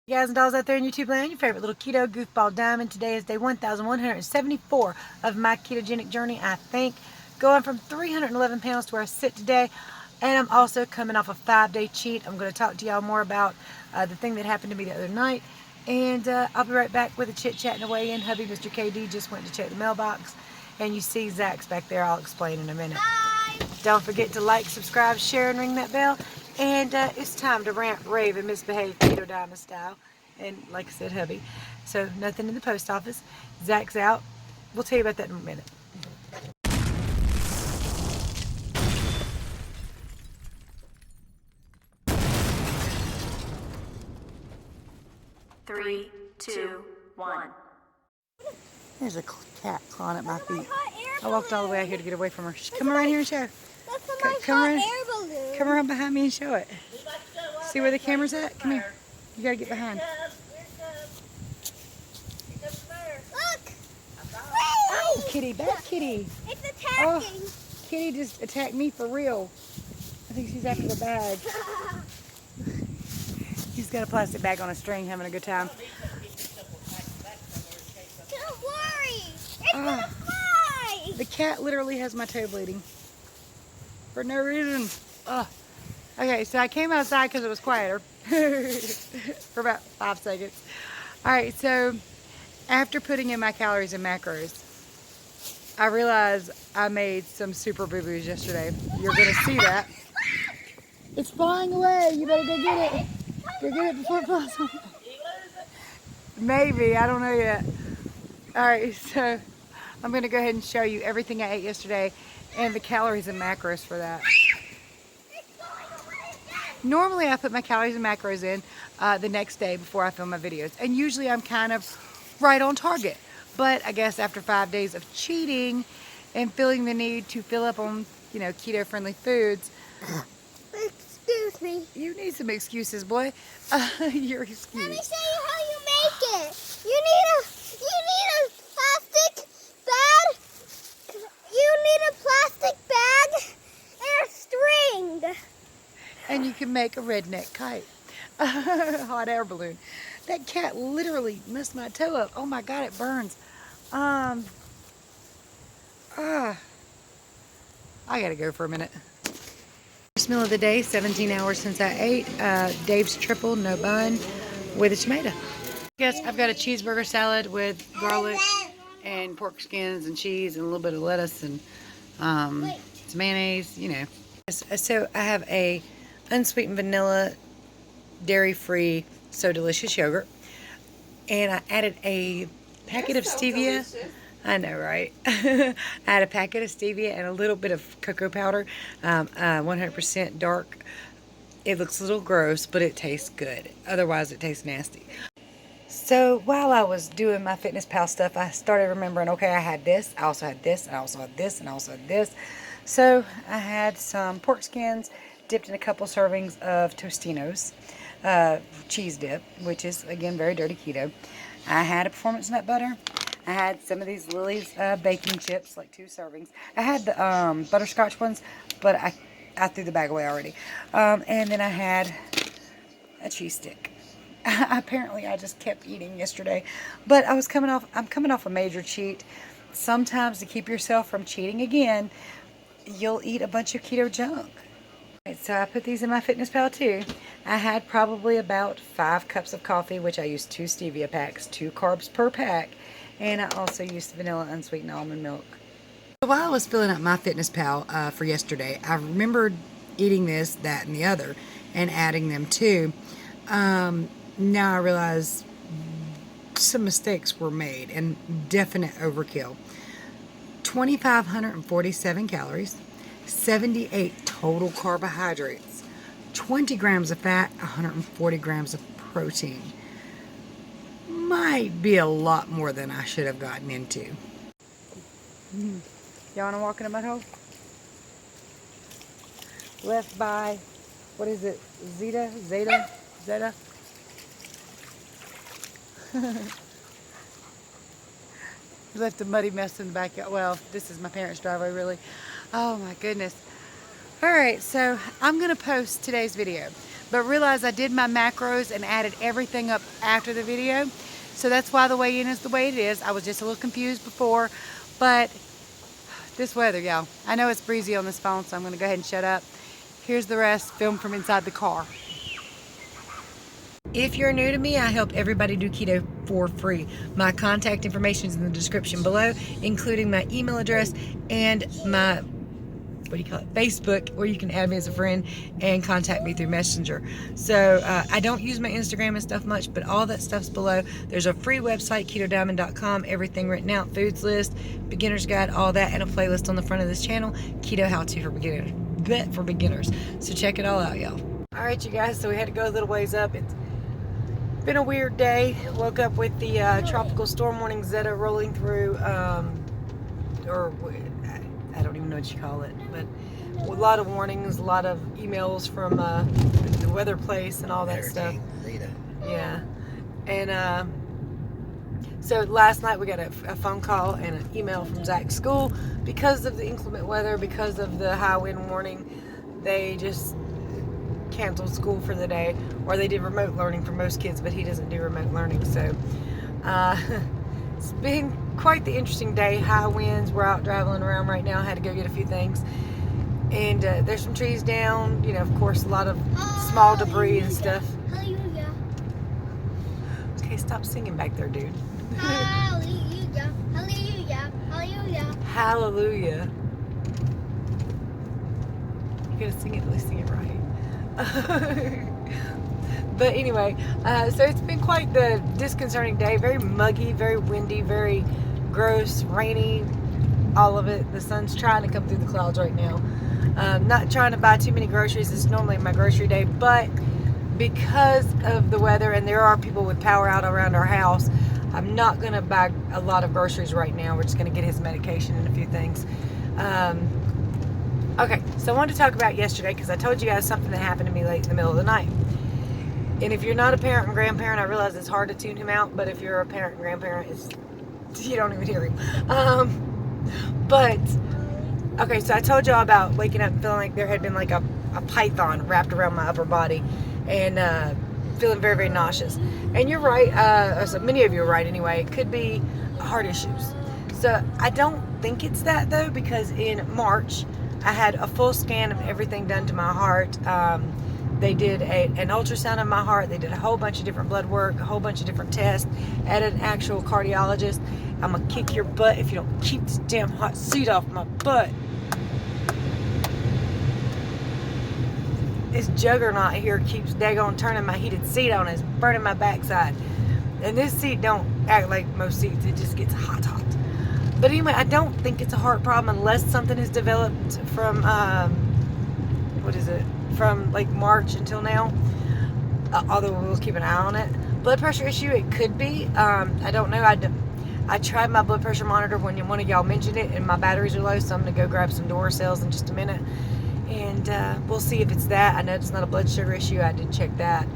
Guys and dolls out there in YouTube land, your favorite little keto goofball diamond. Today is day 1174 of my ketogenic journey, I think. Going from 311 pounds to where I sit today. And I'm also coming off a 5-day cheat. I'm going to talk to y'all more about the thing that happened to me the other night. And I'll be right back with a chit-chat and a weigh-in. Hubby, Mr. KD, just went to check the mailbox. And you see Zach's back there. I'll explain in a minute. Bye. Don't forget to like, subscribe, share, and ring that bell. And it's time to rant, rave, and misbehave keto diamond style. And like I said, hubby. So nothing in the post office. Zach's out. We'll tell you about that in a minute. Three, two, one. There's a cat clawing at my feet. I walked all the way out here to get away from her. Come around here and show. Come around behind me and show it. See where the camera's at? Come here. You gotta get behind. Look! Oh, kitty, bad kitty. It's attacking. Oh, kitty just attacked me for real. I think she's after the bag. He's got a plastic bag on a string, having a good time. Don't worry. It's gonna fly. The cat literally has my toe bleeding. For no reason. Okay, so I came outside because it was quieter. For about 5 seconds. Alright, so after putting in my calories and macros, I realized I made some super boo-boos yesterday. You're going to see that. It's flying away. You better go get it. Go get it before it flies away. Maybe. I don't know yet. Alright, so I'm going to go ahead and show you everything I ate yesterday and the calories and macros for that. Normally I put my calories and macros in the next day before I film my videos. And usually I'm kind of right on target. But I guess after 5 days of cheating and feeling the need to fill up on, you know, keto-friendly foods. Excuse me. You need some excuses, boy. Your excuse. Let me show you how you make it. You need a plastic bag. You need a plastic bag and a string. And you can make a redneck kite. Hot air balloon. That cat literally messed my toe up. Oh my God, it burns. I gotta go for a minute. First meal of the day, 17 hours since I ate. Dave's triple, no bun, with a tomato. Yes, I've got a cheeseburger salad with garlic and pork skins and cheese and a little bit of lettuce and some mayonnaise, you know. So I have a unsweetened vanilla, dairy-free, so delicious yogurt. And I added a packet of stevia. I know, right? I had a packet of stevia and a little bit of cocoa powder, 100% dark. It looks a little gross, but it tastes good. Otherwise, it tastes nasty. So while I was doing my Fitness Pal stuff, I started remembering, okay, I had this, I also had this, and I also had this, and I also had this. So I had some pork skins dipped in a couple servings of Tostinos cheese dip, which is, again, very dirty keto. I had a Performance Nut Butter. I had some of these Lily's baking chips, like 2 servings. I had the butterscotch ones, but I threw the bag away already. And then I had a cheese stick. Apparently, I just kept eating yesterday. But I'm coming off a major cheat. Sometimes to keep yourself from cheating again, you'll eat a bunch of keto junk. So I put these in my Fitness Pal too. I had probably about 5 cups of coffee, which I used 2 stevia packs, 2 carbs per pack. And I also used vanilla unsweetened almond milk. So while I was filling up my Fitness Pal for yesterday, I remembered eating this, that, and the other, and adding them too. Now I realize some mistakes were made and definite overkill. 2,547 calories, 78 total carbohydrates, 20 grams of fat, 140 grams of protein. Might be a lot more than I should have gotten into. Y'all want to walk in a mud hole? Left by, what is it? Zeta? Left a muddy mess in the backyard. Well, this is my parents' driveway, really. Oh my goodness. Alright, so I'm going to post today's video. but realized I did my macros and added everything up after the video. So that's why the weigh-in is the way it is. I was just a little confused before, but this weather, y'all. I know it's breezy on this phone, so I'm going to go ahead and shut up. Here's the rest, filmed from inside the car. If you're new to me, I help everybody do keto for free. My contact information is in the description below, including my email address and my, Facebook, where you can add me as a friend and contact me through Messenger. So I don't use my Instagram and stuff much, but all that stuff's below. There's a free website, KETODIAMOND.com, everything written out, foods list, beginner's guide, all that, and a playlist on the front of this channel, Keto How To for beginners. So check it all out, y'all. All right, you guys, so we had to go a little ways up. It's been a weird day. Woke up with the tropical storm warning Zeta rolling through, or I don't even know what you call it, but a lot of warnings, a lot of emails from the weather place and all that stuff. Yeah. And so last night we got a phone call and an email from Zach's school because of the inclement weather, because of the high wind warning. They just canceled school for the day, or they did remote learning for most kids, but he doesn't do remote learning. So it's been quite the interesting day. High winds. We're out traveling around right now. I had to go get a few things, and there's some trees down, you know, of course a lot of small debris and stuff. Hallelujah. Okay, stop singing back there, dude. Hallelujah. Hallelujah. Hallelujah. Hallelujah. You're gonna sing it, at least sing it right. But anyway, so it's been quite the disconcerting day. Very muggy, very windy, very gross, rainy, all of it. The sun's trying to come through the clouds right now. Not trying to buy too many groceries. It's normally my grocery day, but because of the weather and there are people with power out around our house, I'm not going to buy a lot of groceries right now. We're just going to get his medication and a few things. Okay, so I wanted to talk about yesterday because I told you guys something that happened to me late in the middle of the night. And if you're not a parent and grandparent, I realize it's hard to tune him out, but if you're a parent and grandparent, you don't even hear him. But, okay, so I told y'all about waking up and feeling like there had been like a python wrapped around my upper body and feeling very, very nauseous. And you're right, so many of you are right anyway, it could be heart issues. So I don't think it's that though, because in March, I had a full scan of everything done to my heart. They did an ultrasound of my heart. They did a whole bunch of different blood work, a whole bunch of different tests at an actual cardiologist. I'm going to kick your butt if you don't keep this damn hot seat off my butt. This juggernaut here keeps daggone turning my heated seat on. It's burning my backside. And this seat don't act like most seats. It just gets hot. But anyway, I don't think it's a heart problem unless something has developed from, from like March until now. Although we'll keep an eye on it. Blood pressure issue, it could be. I don't know. I tried my blood pressure monitor when one of y'all mentioned it, and my batteries are low, so I'm going to go grab some Duracells in just a minute. And we'll see if it's that. I know it's not a blood sugar issue. I did check that.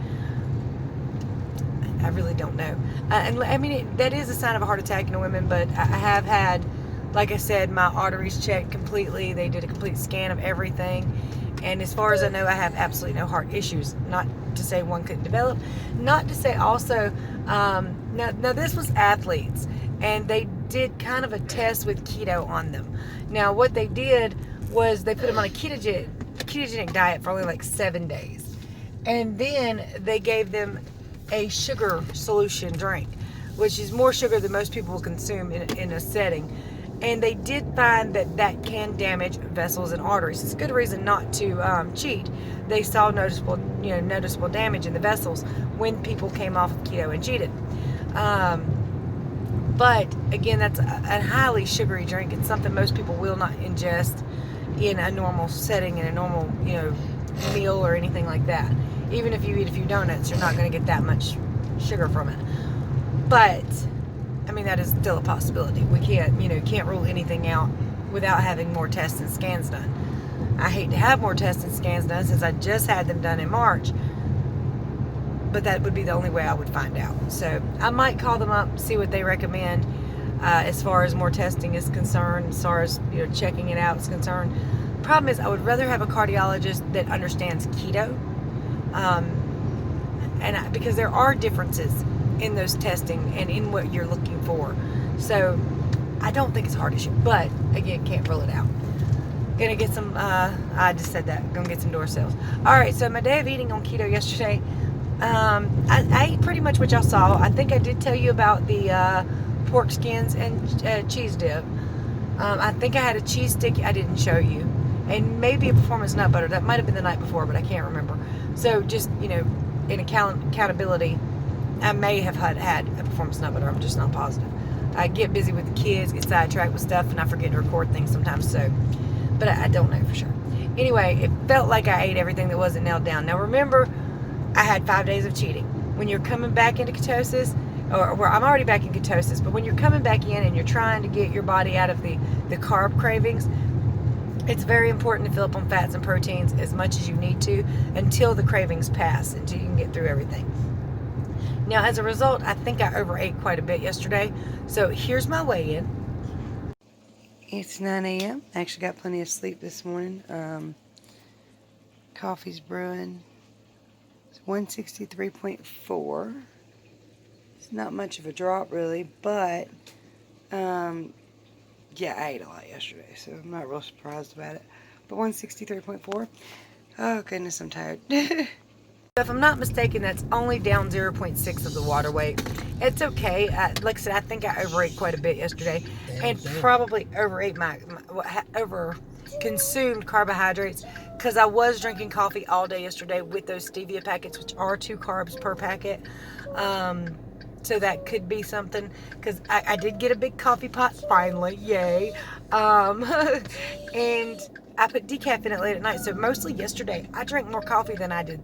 I really don't know. And I mean, that is a sign of a heart attack in women, but I have had, like I said, my arteries checked completely. They did a complete scan of everything. And as far as I know, I have absolutely no heart issues. Not to say one couldn't develop. Not to say also, now this was athletes, and they did kind of a test with keto on them. Now, what they did was they put them on a ketogenic diet for only like 7 days. And then they gave them a sugar solution drink, which is more sugar than most people will consume in a setting. And they did find that can damage vessels and arteries. It's a good reason not to cheat. They saw noticeable damage in the vessels when people came off of keto and cheated. But again, that's a highly sugary drink. It's something most people will not ingest in a normal setting, in a normal meal or anything like that. Even if you eat a few donuts, you're not going to get that much sugar from it. But I mean, that is still a possibility. We can't rule anything out without having more tests and scans done. I hate to have more tests and scans done since I just had them done in March, but that would be the only way I would find out. So I might call them up, see what they recommend as far as more testing is concerned, as far as checking it out is concerned. Problem is, I would rather have a cardiologist that understands keto Because there are differences in those testing and in what you're looking for. So I don't think it's hard issue, but again, can't rule it out. Gonna get some, I just said that, gonna get some door sales. All right, so my day of eating on keto yesterday, I ate pretty much what y'all saw. I think I did tell you about the pork skins and cheese dip. I think I had a cheese stick I didn't show you, and maybe a performance nut butter. That might have been the night before, but I can't remember. So just, you know, in accountability, I may have had a performance nut butter. I'm just not positive. I get busy with the kids, get sidetracked with stuff, and I forget to record things sometimes. So, but I don't know for sure. Anyway, it felt like I ate everything that wasn't nailed down. Now remember, I had 5 days of cheating. When you're coming back into ketosis, or I'm already back in ketosis, but when you're coming back in and you're trying to get your body out of the carb cravings, it's very important to fill up on fats and proteins as much as you need to until the cravings pass, until you can get through everything. Now, as a result, I think I overate quite a bit yesterday. So here's my weigh-in. It's 9 a.m. I actually got plenty of sleep this morning. Coffee's brewing. It's 163.4. It's not much of a drop, really, but yeah, I ate a lot yesterday, so I'm not real surprised about it. But 163.4. Oh, goodness, I'm tired. If I'm not mistaken, that's only down 0.6 of the water weight. It's okay. Like I said, I think I overate quite a bit yesterday, and probably overate over consumed carbohydrates, because I was drinking coffee all day yesterday with those stevia packets, which are 2 carbs per packet. So that could be something, because I did get a big coffee pot finally, yay. And I put decaf in it late at night, so mostly yesterday I drank more coffee than I did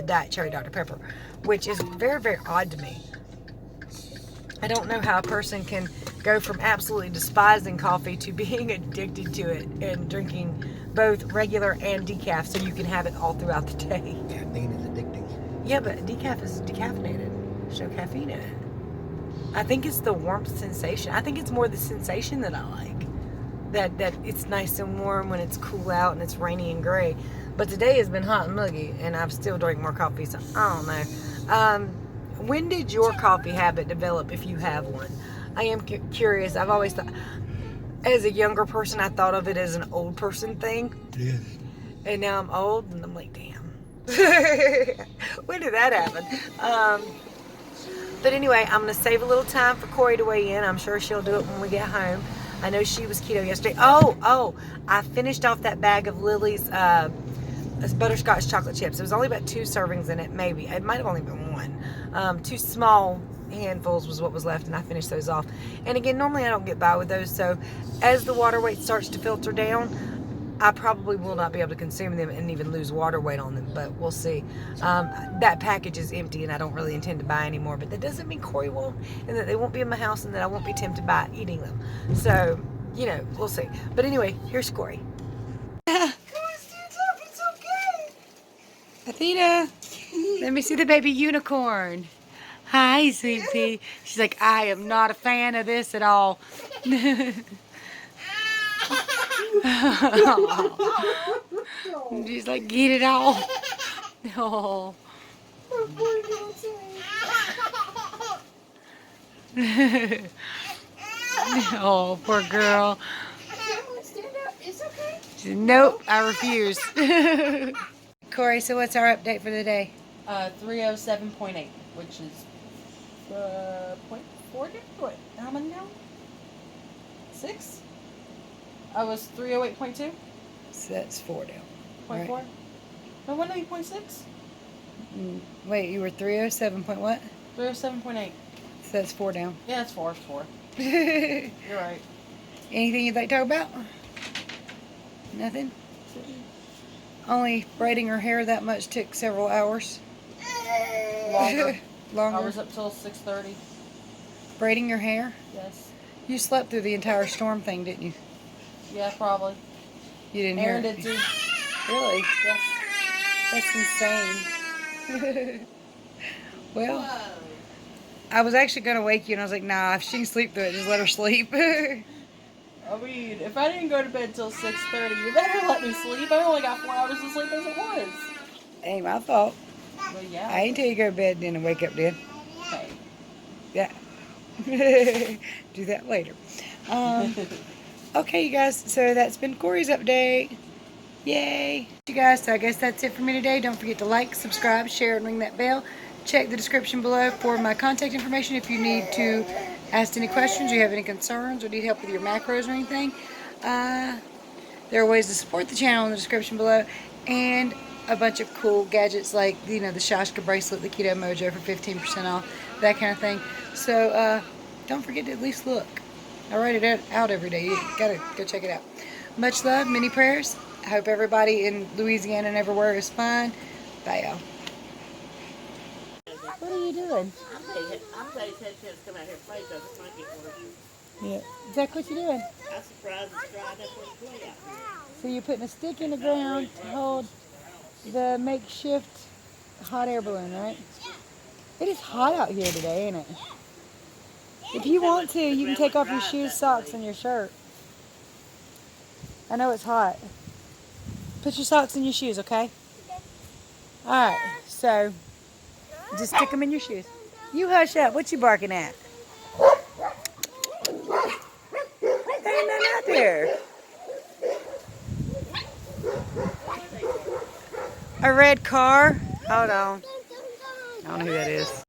Diet Cherry Dr. Pepper, which is very, very odd to me. I don't know how a person can go from absolutely despising coffee to being addicted to it and drinking both regular and decaf so you can have it all throughout the day. Caffeine is addicting. Yeah, but decaf is decaffeinated. There's no caffeine in it. I think it's the warmth sensation. I think it's more the sensation that I like. That it's nice and warm when it's cool out and it's rainy and gray. But today has been hot and muggy, and I've still drank more coffee, so I don't know. When did your coffee habit develop, if you have one? I am curious. I've always thought, as a younger person, I thought of it as an old person thing. Yes. And now I'm old, and I'm like, damn. When did that happen? But anyway, I'm going to save a little time for Corey to weigh in. I'm sure she'll do it when we get home. I know she was keto yesterday. Oh, I finished off that bag of Lily's butterscotch chocolate chips. It was only about 2 servings in it, maybe. It might have only been 1. 2 small handfuls was what was left, and I finished those off. And again, normally I don't get by with those, so as the water weight starts to filter down, I probably will not be able to consume them and even lose water weight on them, but we'll see. That package is empty, and I don't really intend to buy any more, but that doesn't mean Corey won't, and that they won't be in my house, and that I won't be tempted by eating them. So, you know, we'll see. But anyway, here's Corey. Come on, stand up. It's okay. Athena, let me see the baby unicorn. Hi, sweet pea. She's like, I am not a fan of this at all. She's like, get it all. Oh. Oh, poor girl. It's okay. She said, nope, I refuse. Corey, so what's our update for the day? 307.8, which is 0.4. What? How many now? 6? I was 308.2. So that's 4 down. 0.4. Right. No, wouldn't it be 0.6? Wait, you were 307 point what? 307.8. So that's 4 down. Yeah, it's 4. It's 4. Anything You're right. you'd like to talk about? Nothing? Only braiding her hair that much took several hours. Longer. Longer. I was up till 6:30. Braiding your hair? Yes. You slept through the entire storm thing, didn't you? Yeah, probably. You didn't Aaron hear did it? too. Really? Yes. That's insane. Well, I was actually going to wake you, and I was like, nah, if she can sleep through it, just let her sleep. I mean, if I didn't go to bed till 6:30, you better let me sleep. I only got 4 hours of sleep as it was. Ain't my fault. Well, yeah. I ain't tell you go to bed then and wake up then. Okay. Yeah. Do that later. Okay, you guys. So that's been Corey's update. Yay. You guys, so I guess that's it for me today. Don't forget to like, subscribe, share, and ring that bell. Check the description below for my contact information if you need to ask any questions, or you have any concerns, or need help with your macros or anything. There are ways to support the channel in the description below, and a bunch of cool gadgets like, you know, the Shashka bracelet, the Keto Mojo for 15% off, that kind of thing. So don't forget to at least look. I write it out every day. You gotta go check it out. Much love, many prayers. I hope everybody in Louisiana and everywhere is fine. Bye, y'all. What are you doing? I'm glad he said she has to come out here and play because it might get worse. Yeah. Zach, what you doing? I'm surprised it's dried up for the play out here. So you're putting a stick in the ground to hold the makeshift hot air balloon, right? It is hot out here today, ain't it? If you want to, you can take off your shoes, socks, and your shirt. I know it's hot. Put your socks in your shoes, okay? Alright, so just stick them in your shoes. You hush up. What you barking at? There ain't nothing out there. A red car? Hold on. I don't know who that is.